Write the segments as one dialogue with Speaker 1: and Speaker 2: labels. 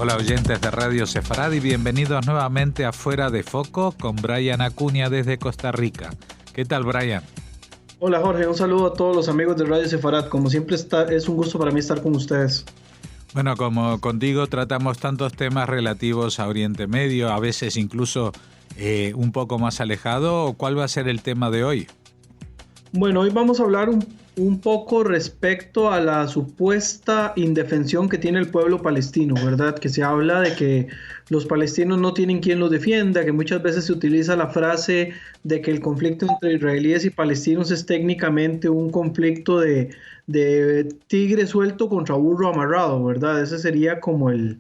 Speaker 1: Hola oyentes de Radio Sefarad y bienvenidos nuevamente a Fuera de Foco con Brian Acuña desde Costa Rica. ¿Qué tal, Brian?
Speaker 2: Hola Jorge, un saludo a todos los amigos de Radio Sefarad. Como siempre es un gusto para mí estar con ustedes.
Speaker 1: Bueno, como contigo tratamos tantos temas relativos a Oriente Medio, a veces incluso un poco más alejado. ¿Cuál va a ser el tema de hoy?
Speaker 2: Bueno, hoy vamos a hablar un poco respecto a la supuesta indefensión que tiene el pueblo palestino, ¿verdad? Que se habla de que los palestinos no tienen quien los defienda, que muchas veces se utiliza la frase de que el conflicto entre israelíes y palestinos es técnicamente un conflicto de tigre suelto contra burro amarrado, ¿verdad? Ese sería como el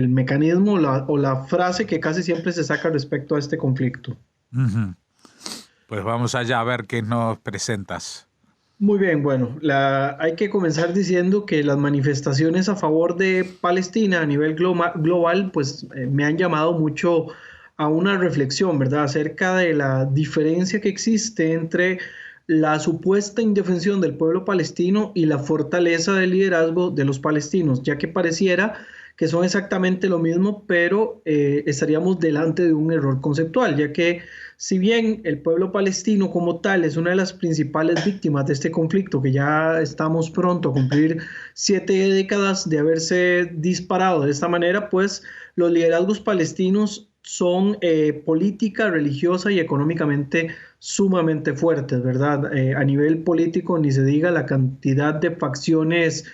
Speaker 2: mecanismo o la frase que casi siempre se saca respecto a este conflicto.
Speaker 1: Uh-huh. Pues vamos allá a ver qué nos presentas.
Speaker 2: Muy bien, bueno, hay que comenzar diciendo que las manifestaciones a favor de Palestina a nivel global, pues me han llamado mucho a una reflexión, ¿verdad? Acerca de la diferencia que existe entre la supuesta indefensión del pueblo palestino y la fortaleza del liderazgo de los palestinos, ya que pareciera que son exactamente lo mismo, pero estaríamos delante de un error conceptual, ya que si bien el pueblo palestino como tal es una de las principales víctimas de este conflicto, que ya estamos pronto a cumplir 7 décadas de haberse disparado de esta manera, pues los liderazgos palestinos son política, religiosa y económicamente sumamente fuertes, ¿verdad? A nivel político ni se diga la cantidad de facciones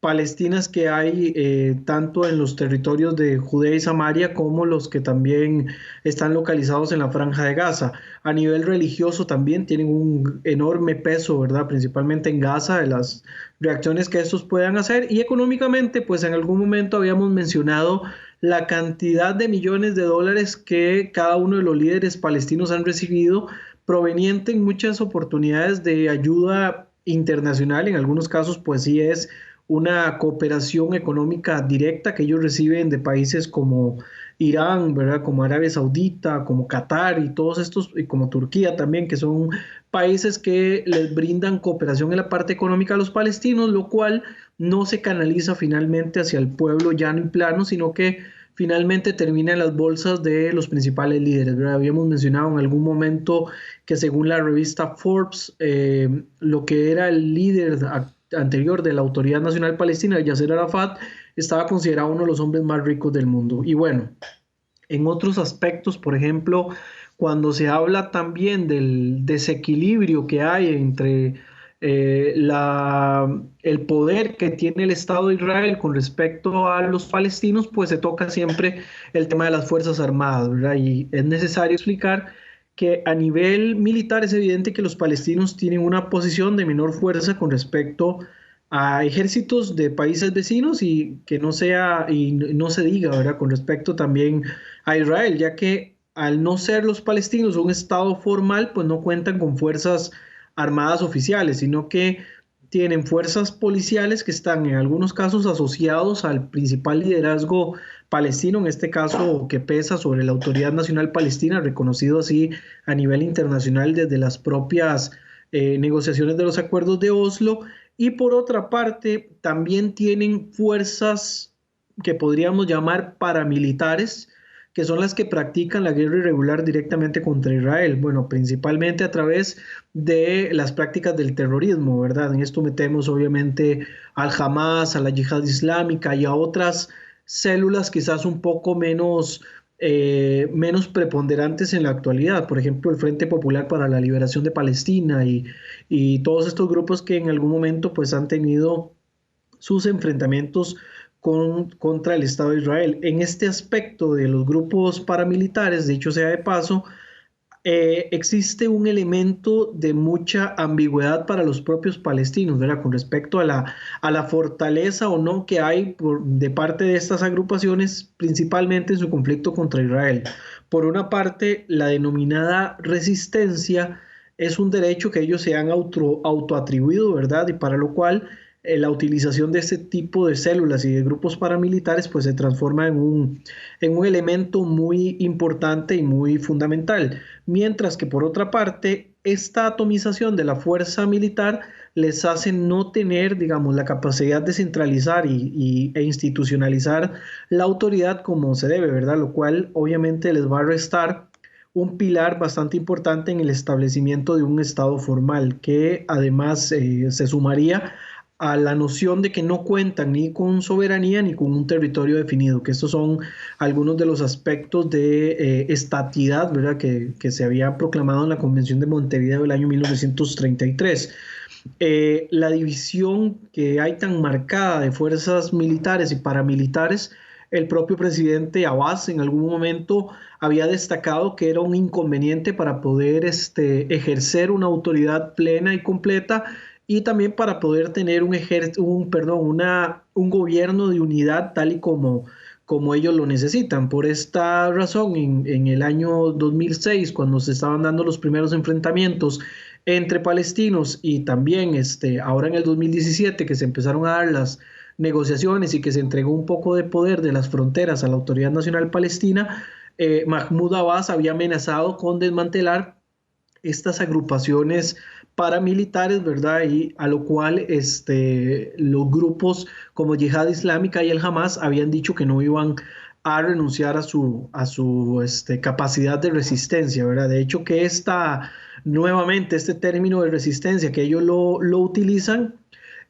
Speaker 2: palestinas que hay tanto en los territorios de Judea y Samaria como los que también están localizados en la Franja de Gaza. A nivel religioso también tienen un enorme peso, ¿verdad? Principalmente en Gaza, de las reacciones que estos puedan hacer. Y económicamente, pues en algún momento habíamos mencionado la cantidad de millones de dólares que cada uno de los líderes palestinos han recibido, proveniente en muchas oportunidades de ayuda internacional. En algunos casos, pues sí es una cooperación económica directa que ellos reciben de países como Irán, ¿verdad? Como Arabia Saudita, como Qatar y todos estos, y como Turquía también, que son países que les brindan cooperación en la parte económica a los palestinos, lo cual no se canaliza finalmente hacia el pueblo llano y plano, sino que finalmente termina en las bolsas de los principales líderes, ¿verdad? Habíamos mencionado en algún momento que según la revista Forbes, lo que era el líder anterior de la Autoridad Nacional Palestina, Yasser Arafat, estaba considerado uno de los hombres más ricos del mundo. Y bueno, en otros aspectos, por ejemplo, cuando se habla también del desequilibrio que hay entre el poder que tiene el Estado de Israel con respecto a los palestinos, pues se toca siempre el tema de las Fuerzas Armadas, ¿verdad? Y es necesario explicar que a nivel militar es evidente que los palestinos tienen una posición de menor fuerza con respecto a ejércitos de países vecinos y que no sea y no se diga, ¿verdad? Con respecto también a Israel, ya que al no ser los palestinos un estado formal, pues no cuentan con fuerzas armadas oficiales, sino que tienen fuerzas policiales que están en algunos casos asociados al principal liderazgo palestino, en este caso que pesa sobre la Autoridad Nacional Palestina, reconocido así a nivel internacional desde las propias negociaciones de los acuerdos de Oslo, y por otra parte también tienen fuerzas que podríamos llamar paramilitares, que son las que practican la guerra irregular directamente contra Israel, bueno, principalmente a través de las prácticas del terrorismo, ¿verdad? En esto metemos obviamente al Hamas, a la Yihad Islámica y a otras células quizás un poco menos preponderantes en la actualidad, por ejemplo el Frente Popular para la Liberación de Palestina y todos estos grupos que en algún momento pues han tenido sus enfrentamientos contra el Estado de Israel. En este aspecto de los grupos paramilitares, dicho sea de paso, existe un elemento de mucha ambigüedad para los propios palestinos, ¿verdad? Con respecto a la fortaleza o no que hay de parte de estas agrupaciones, principalmente en su conflicto contra Israel. Por una parte, la denominada resistencia es un derecho que ellos se han autoatribuido, ¿verdad? Y para lo cual la utilización de este tipo de células y de grupos paramilitares pues se transforma en un elemento muy importante y muy fundamental. Mientras que por otra parte, esta atomización de la fuerza militar les hace no tener, digamos, la capacidad de centralizar e institucionalizar la autoridad como se debe, ¿verdad? Lo cual obviamente les va a restar un pilar bastante importante en el establecimiento de un Estado formal, que además se sumaría a la noción de que no cuentan ni con soberanía ni con un territorio definido, que estos son algunos de los aspectos de estatidad, ¿verdad? Que se había proclamado en la Convención de Montevideo del año 1933. La división que hay tan marcada de fuerzas militares y paramilitares, el propio presidente Abbas en algún momento había destacado que era un inconveniente para poder ejercer una autoridad plena y completa y también para poder tener un gobierno de unidad tal y como ellos lo necesitan. Por esta razón, en el año 2006, cuando se estaban dando los primeros enfrentamientos entre palestinos y también ahora en el 2017 que se empezaron a dar las negociaciones y que se entregó un poco de poder de las fronteras a la Autoridad Nacional Palestina, Mahmoud Abbas había amenazado con desmantelar estas agrupaciones paramilitares, ¿verdad? Y a lo cual los grupos como Yihad Islámica y el Hamas habían dicho que no iban a renunciar a su capacidad de resistencia, ¿verdad? De hecho, que nuevamente este término de resistencia que ellos lo utilizan,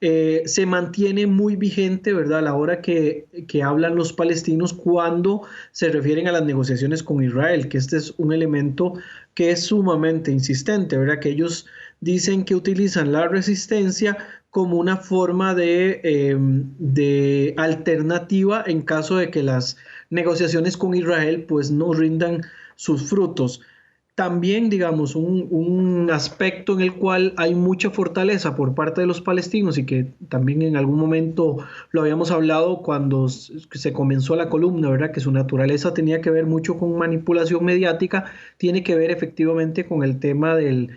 Speaker 2: se mantiene muy vigente, ¿verdad? A la hora que hablan los palestinos cuando se refieren a las negociaciones con Israel, que este es un elemento que es sumamente insistente, ¿verdad? Que ellos dicen que utilizan la resistencia como una forma de alternativa en caso de que las negociaciones con Israel pues no rindan sus frutos. También, digamos, un aspecto en el cual hay mucha fortaleza por parte de los palestinos y que también en algún momento lo habíamos hablado cuando se comenzó la columna, ¿verdad? Que su naturaleza tenía que ver mucho con manipulación mediática, tiene que ver efectivamente con el tema del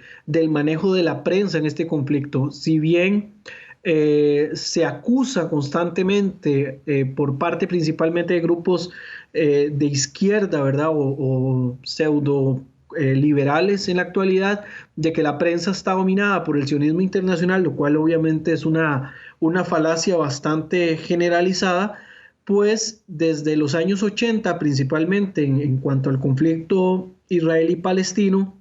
Speaker 2: manejo de la prensa en este conflicto. Si bien se acusa constantemente por parte principalmente de grupos de izquierda, ¿verdad? O pseudo liberales en la actualidad, de que la prensa está dominada por el sionismo internacional, lo cual obviamente es una falacia bastante generalizada, pues desde los años 80 principalmente en cuanto al conflicto israelí-palestino,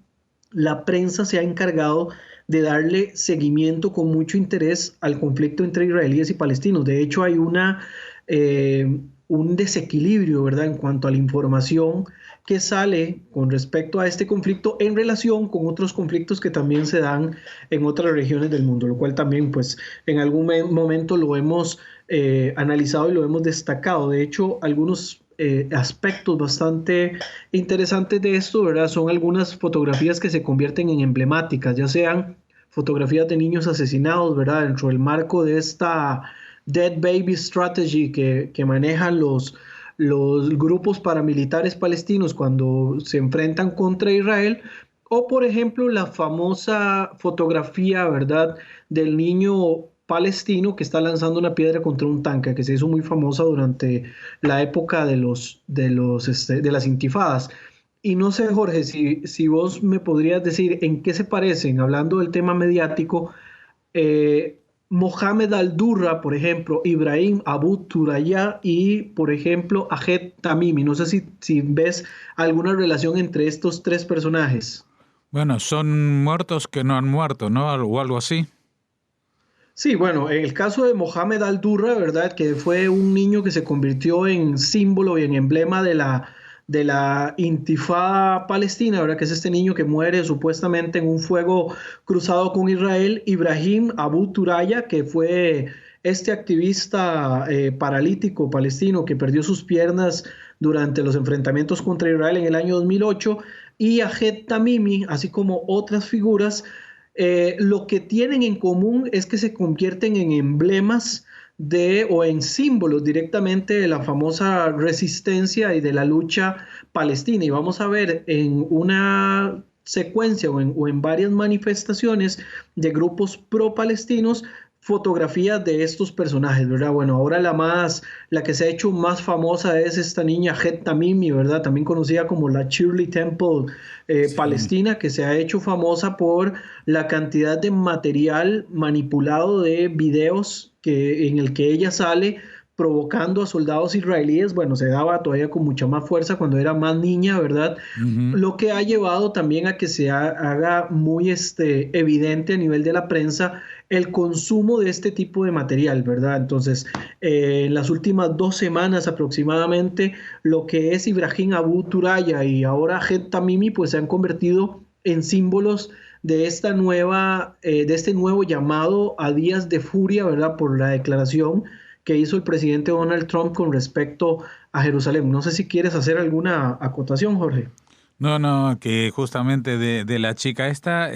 Speaker 2: la prensa se ha encargado de darle seguimiento con mucho interés al conflicto entre israelíes y palestinos. De hecho, hay un desequilibrio, ¿verdad?, en cuanto a la información que sale con respecto a este conflicto en relación con otros conflictos que también se dan en otras regiones del mundo, lo cual también pues en algún momento lo hemos analizado y lo hemos destacado. De hecho, algunos aspectos bastante interesantes de esto, ¿verdad?, son algunas fotografías que se convierten en emblemáticas, ya sean fotografías de niños asesinados, ¿verdad?, dentro del marco de esta Dead Baby Strategy que manejan los grupos paramilitares palestinos cuando se enfrentan contra Israel, o por ejemplo la famosa fotografía, ¿verdad?, del niño palestino que está lanzando una piedra contra un tanque, que se hizo muy famosa durante la época de las intifadas. Y no sé, Jorge, si vos me podrías decir en qué se parecen, hablando del tema mediático, Mohamed al-Durra, por ejemplo, Ibrahim Abu Thuraya y, por ejemplo, Ahed Tamimi. No sé si ves alguna relación entre estos tres personajes.
Speaker 1: Bueno, son muertos que no han muerto, ¿no? O algo así.
Speaker 2: Sí, bueno, en el caso de Mohamed al-Durra, ¿verdad?, que fue un niño que se convirtió en símbolo y en emblema de la intifada palestina, ¿verdad?, que es este niño que muere supuestamente en un fuego cruzado con Israel. Ibrahim Abu Thuraya, que fue este activista paralítico palestino que perdió sus piernas durante los enfrentamientos contra Israel en el año 2008, y Ahed Tamimi, así como otras figuras. Lo que tienen en común es que se convierten en emblemas o en símbolos directamente de la famosa resistencia y de la lucha palestina. Y vamos a ver en una secuencia o en varias manifestaciones de grupos pro-palestinos fotografías de estos personajes, ¿verdad? Bueno, ahora la que se ha hecho más famosa es esta niña Het Tamimi, ¿verdad? También conocida como la Shirley Temple
Speaker 1: Sí.
Speaker 2: palestina, que se ha hecho famosa por la cantidad de material manipulado de videos en el que ella sale provocando a soldados israelíes. Bueno, se daba todavía con mucha más fuerza cuando era más niña, ¿verdad?
Speaker 1: Ujú.
Speaker 2: Lo que ha llevado también a que se haga muy evidente a nivel de la prensa el consumo de este tipo de material, ¿verdad? Entonces, en las últimas 2 semanas aproximadamente, lo que es Ibrahim Abu Turaya y ahora Het Tamimi, pues se han convertido en símbolos de de este nuevo llamado a días de furia, ¿verdad? Por la declaración que hizo el presidente Donald Trump con respecto a Jerusalén. No sé si quieres hacer alguna acotación, Jorge.
Speaker 1: No, no, que justamente de la chica esta,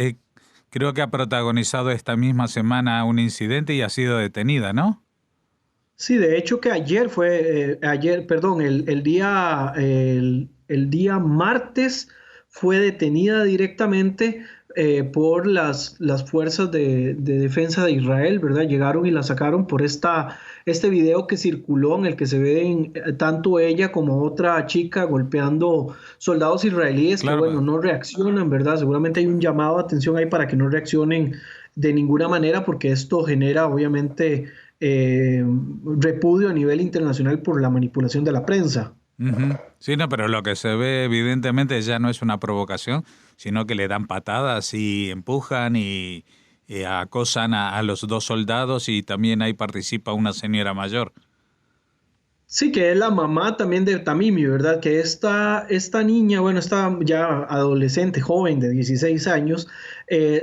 Speaker 1: creo que ha protagonizado esta misma semana un incidente y ha sido detenida, ¿no?
Speaker 2: Sí, de hecho que perdón, el día martes fue detenida directamente por las fuerzas de defensa de Israel, ¿verdad? Llegaron y la sacaron por este video que circuló en el que se ven tanto ella como otra chica golpeando soldados israelíes que,
Speaker 1: Claro,
Speaker 2: bueno, no reaccionan, ¿verdad? Seguramente hay un llamado de atención ahí para que no reaccionen de ninguna manera porque esto genera, obviamente, repudio a nivel internacional por la manipulación de la prensa.
Speaker 1: ujú. Sí, no, pero lo que se ve evidentemente ya no es una provocación, sino que le dan patadas y empujan y acosan a los dos soldados y también ahí participa una señora mayor.
Speaker 2: Sí, que es la mamá también de Tamimi, ¿verdad? Que esta niña, bueno, esta ya adolescente, joven de 16 años,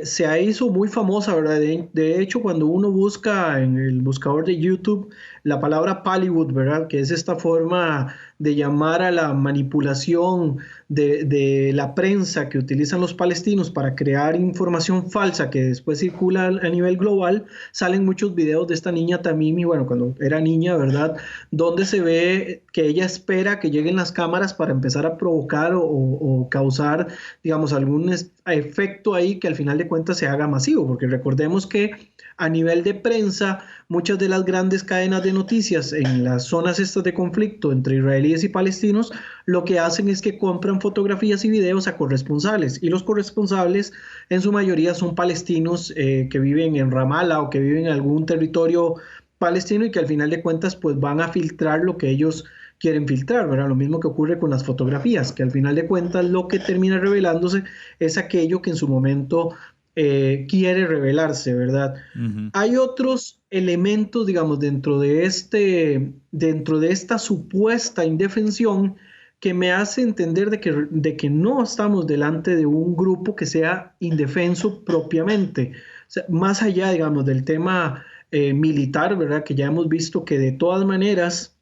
Speaker 2: se hizo muy famosa, ¿verdad? De hecho, cuando uno busca en el buscador de YouTube la palabra Pallywood, ¿verdad? Que es esta forma de llamar a la manipulación de la prensa que utilizan los palestinos para crear información falsa que después circula a nivel global, salen muchos videos de esta niña Tamimi, bueno, cuando era niña, ¿verdad? Donde se ve que ella espera que lleguen las cámaras para empezar a provocar o causar, digamos, algún efecto ahí que al final de cuentas se haga masivo, porque recordemos que a nivel de prensa, muchas de las grandes cadenas de noticias en las zonas estas de conflicto entre israelíes y palestinos, lo que hacen es que compran fotografías y videos a corresponsales, y los corresponsales en su mayoría son palestinos que viven en Ramallah o que viven en algún territorio palestino y que al final de cuentas pues van a filtrar lo que ellos quieren filtrar, ¿verdad? Lo mismo que ocurre con las fotografías, que al final de cuentas lo que termina revelándose es aquello que en su momento quiere revelarse, ¿verdad?
Speaker 1: Ujú.
Speaker 2: Hay otros elementos, digamos, dentro de esta supuesta indefensión que me hace entender de que no estamos delante de un grupo que sea indefenso propiamente. O sea, más allá, digamos, del tema militar, ¿verdad? Que ya hemos visto que de todas maneras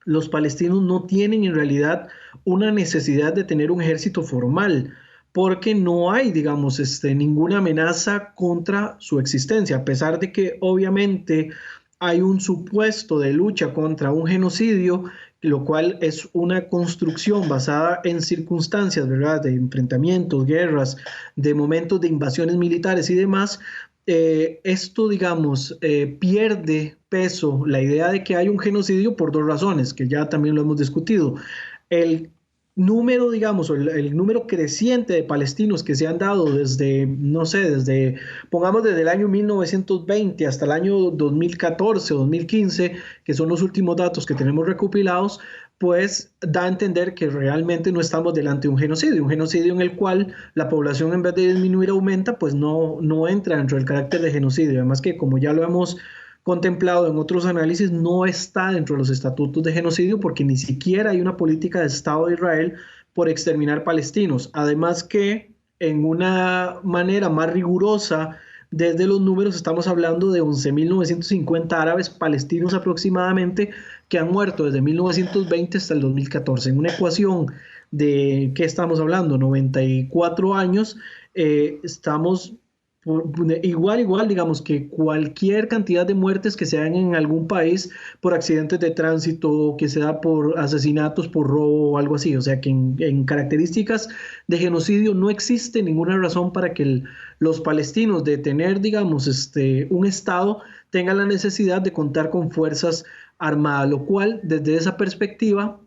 Speaker 2: los palestinos no tienen en realidad una necesidad de tener un ejército formal, porque no hay, digamos, ninguna amenaza contra su existencia, a pesar de que obviamente hay un supuesto de lucha contra un genocidio, lo cual es una construcción basada en circunstancias, ¿verdad? De enfrentamientos, guerras, de momentos de invasiones militares y demás. Esto, digamos, pierde peso la idea de que hay un genocidio por dos razones, que ya también lo hemos discutido. El número, digamos, el número creciente de palestinos que se han dado desde, no sé, pongamos desde el año 1920 hasta el año 2014 o 2015, que son los últimos datos que tenemos recopilados, pues da a entender que realmente no estamos delante de un genocidio en el cual la población en vez de disminuir aumenta, pues no entra dentro del carácter de genocidio. Además que como ya lo hemos contemplado en otros análisis, no está dentro de los estatutos de genocidio porque ni siquiera hay una política de Estado de Israel por exterminar palestinos. Además que en una manera más rigurosa, desde los números estamos hablando de 11.950 árabes palestinos aproximadamente que han muerto desde 1920 hasta el 2014. En una ecuación de, ¿qué estamos hablando? 94 años, estamos igual, digamos que cualquier cantidad de muertes que se dan en algún país por accidentes de tránsito, o que se da por asesinatos, por robo o algo así. O sea que en características de genocidio no existe ninguna razón para que los palestinos de tener, digamos, un Estado tengan la necesidad de contar con fuerzas armadas, lo cual desde esa perspectiva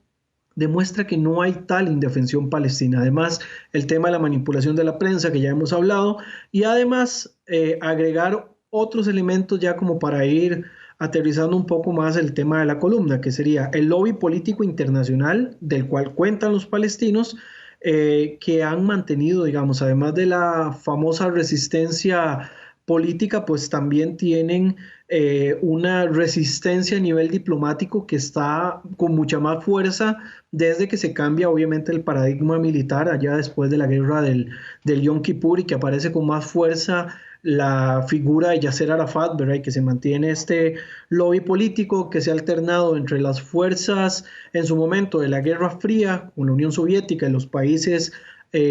Speaker 2: demuestra que no hay tal indefensión palestina. Además, el tema de la manipulación de la prensa que ya hemos hablado, y además agregar otros elementos ya como para ir aterrizando un poco más el tema de la columna, que sería el lobby político internacional del cual cuentan los palestinos, que han mantenido, digamos, además de la famosa resistencia política, pues también tienen una resistencia a nivel diplomático que está con mucha más fuerza desde que se cambia obviamente el paradigma militar allá después de la guerra del Yom Kippur, y que aparece con más fuerza la figura de Yasser Arafat, ¿verdad? Y que se mantiene este lobby político que se ha alternado entre las fuerzas en su momento de la Guerra Fría con la Unión Soviética y los países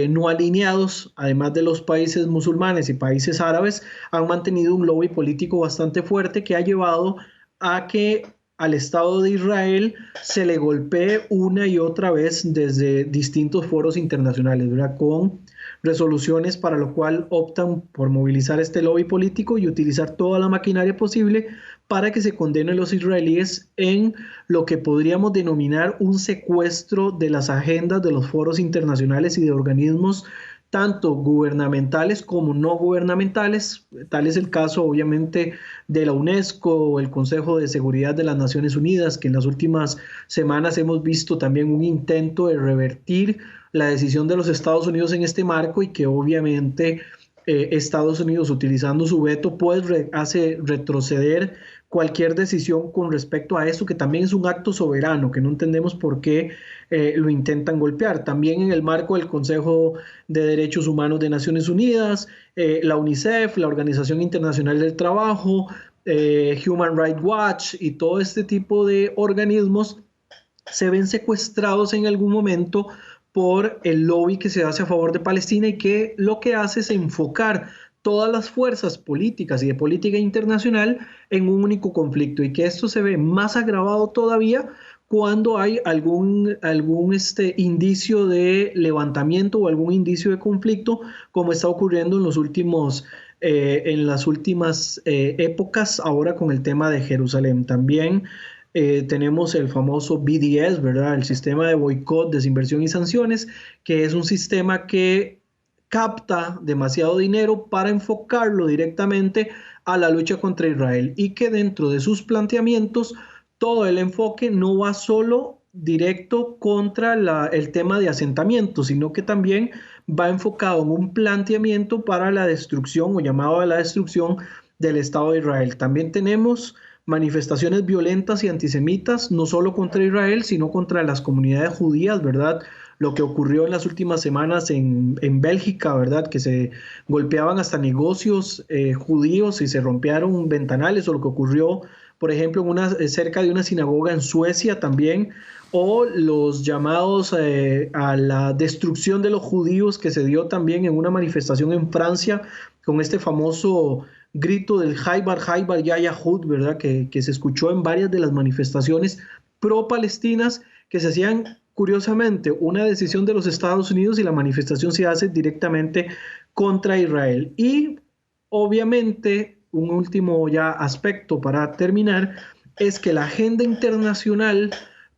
Speaker 2: no alineados, además de los países musulmanes y países árabes, han mantenido un lobby político bastante fuerte que ha llevado a que al Estado de Israel se le golpee una y otra vez desde distintos foros internacionales, ¿verdad? Con resoluciones para lo cual optan por movilizar este lobby político y utilizar toda la maquinaria posible para que se condenen a los israelíes en lo que podríamos denominar un secuestro de las agendas de los foros internacionales y de organismos tanto gubernamentales como no gubernamentales. Tal es el caso obviamente de la UNESCO o el Consejo de Seguridad de las Naciones Unidas, que en las últimas semanas hemos visto también un intento de revertir la decisión de los Estados Unidos en este marco, y que obviamente Estados Unidos, utilizando su veto, pues hace retroceder cualquier decisión con respecto a eso, que también es un acto soberano, que no entendemos por qué lo intentan golpear. También en el marco del Consejo de Derechos Humanos de Naciones Unidas, la UNICEF, la Organización Internacional del Trabajo, Human Rights Watch y todo este tipo de organismos se ven secuestrados en algún momento por el lobby que se hace a favor de Palestina, y que lo que hace es enfocar todas las fuerzas políticas y de política internacional en un único conflicto, y que esto se ve más agravado todavía cuando hay algún indicio de levantamiento o algún indicio de conflicto, como está ocurriendo en las últimas épocas, ahora con el tema de Jerusalén. También tenemos el famoso BDS, ¿verdad? El sistema de boicot, desinversión y sanciones, que es un sistema que capta demasiado dinero para enfocarlo directamente a la lucha contra Israel, y que dentro de sus planteamientos todo el enfoque no va solo directo contra el tema de asentamiento, sino que también va enfocado en un planteamiento para la destrucción o llamado a la destrucción del Estado de Israel. También tenemos manifestaciones violentas y antisemitas, no solo contra Israel, sino contra las comunidades judías, ¿verdad? Lo que ocurrió en las últimas semanas en Bélgica, ¿verdad? Que se golpeaban hasta negocios judíos y se rompieron ventanales, o lo que ocurrió, por ejemplo, cerca de una sinagoga en Suecia también, o los llamados a la destrucción de los judíos que se dio también en una manifestación en Francia con este famoso grito del Haibar, Haibar, Ya Yahud, ¿verdad? Que se escuchó en varias de las manifestaciones pro-palestinas que se hacían. Curiosamente, una decisión de los Estados Unidos, y la manifestación se hace directamente contra Israel. Y obviamente, un último ya aspecto para terminar, es que la agenda internacional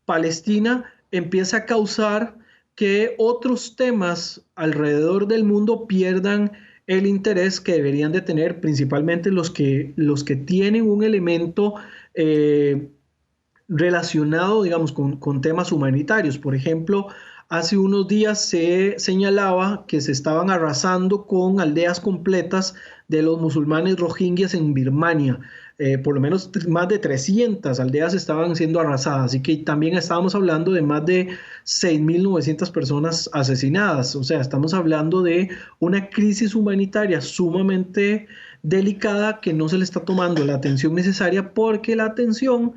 Speaker 2: palestina empieza a causar que otros temas alrededor del mundo pierdan el interés que deberían de tener, principalmente los que tienen un elemento relacionado, digamos, con temas humanitarios. Por ejemplo, hace unos días se señalaba que se estaban arrasando con aldeas completas de los musulmanes rohingyas en Birmania. Por lo menos más de 300 aldeas estaban siendo arrasadas, así que también estábamos hablando de más de 6.900 personas asesinadas. O sea, estamos hablando de una crisis humanitaria sumamente delicada que no se le está tomando la atención necesaria, porque la atención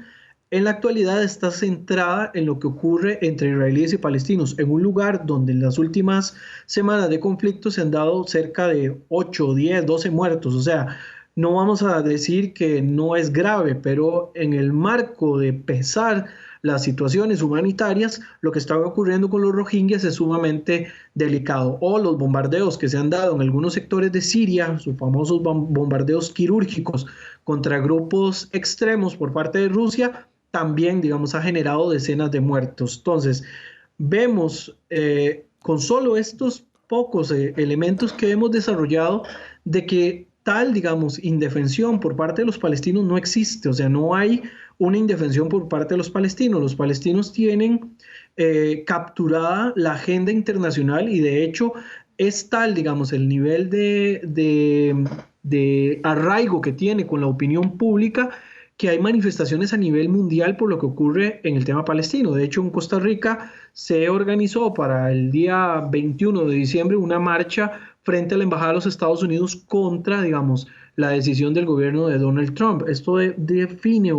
Speaker 2: en la actualidad está centrada en lo que ocurre entre israelíes y palestinos, en un lugar donde en las últimas semanas de conflicto se han dado cerca de 8, 10, 12 muertos. O sea, no vamos a decir que no es grave, pero en el marco de pesar las situaciones humanitarias, lo que está ocurriendo con los rohingyas es sumamente delicado. O los bombardeos que se han dado en algunos sectores de Siria, sus famosos bombardeos quirúrgicos contra grupos extremos por parte de Rusia, también, digamos, ha generado decenas de muertos. Entonces, vemos con solo estos pocos elementos que hemos desarrollado de que tal, digamos, indefensión por parte de los palestinos no existe. O sea, no hay una indefensión por parte de los palestinos. Los palestinos tienen capturada la agenda internacional y de hecho es tal, digamos, el nivel de arraigo que tiene con la opinión pública que hay manifestaciones a nivel mundial por lo que ocurre en el tema palestino. De hecho, en Costa Rica se organizó para el día 21 de diciembre una marcha frente a la Embajada de los Estados Unidos contra, digamos, la decisión del gobierno de Donald Trump. Esto define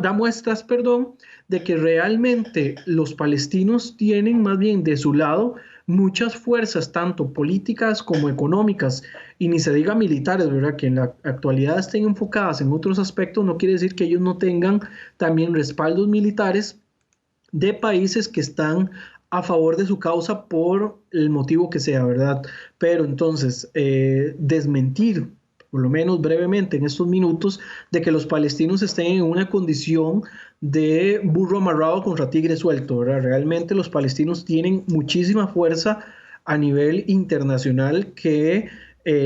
Speaker 2: da muestras, perdón, de que realmente los palestinos tienen más bien de su lado muchas fuerzas, tanto políticas como económicas, y ni se diga militares, ¿verdad? Que en la actualidad estén enfocadas en otros aspectos, no quiere decir que ellos no tengan también respaldos militares de países que están a favor de su causa por el motivo que sea, ¿verdad? Pero entonces, desmentir, por lo menos brevemente en estos minutos, de que los palestinos estén en una condición de burro amarrado contra tigre suelto, ¿verdad? Realmente los palestinos tienen muchísima fuerza a nivel internacional que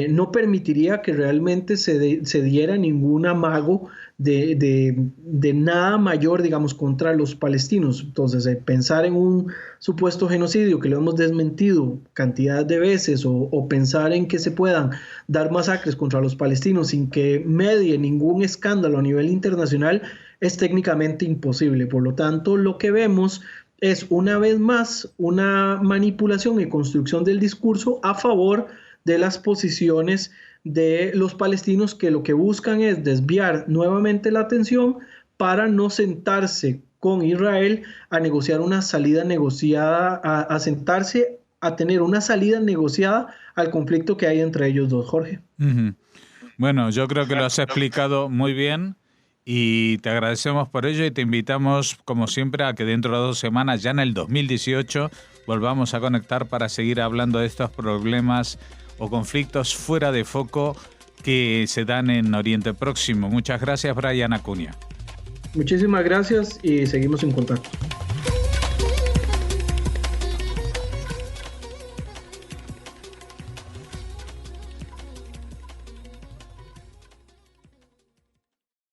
Speaker 2: no permitiría que realmente se diera ningún amago de nada mayor, digamos, contra los palestinos. Entonces, pensar en un supuesto genocidio que lo hemos desmentido cantidad de veces o pensar en que se puedan dar masacres contra los palestinos sin que medie ningún escándalo a nivel internacional es técnicamente imposible. Por lo tanto, lo que vemos es una vez más una manipulación y construcción del discurso a favor de las posiciones de los palestinos, que lo que buscan es desviar nuevamente la atención para no sentarse con Israel a negociar una salida negociada, a sentarse a tener una salida negociada al conflicto que hay entre ellos dos, Jorge.
Speaker 1: Uh-huh. Bueno, yo creo que lo has explicado muy bien y te agradecemos por ello y te invitamos, como siempre, a que dentro de 2 semanas, ya en el 2018, volvamos a conectar para seguir hablando de estos problemas o conflictos fuera de foco que se dan en Oriente Próximo. Muchas gracias, Brian Acuña.
Speaker 2: Muchísimas gracias y seguimos en contacto.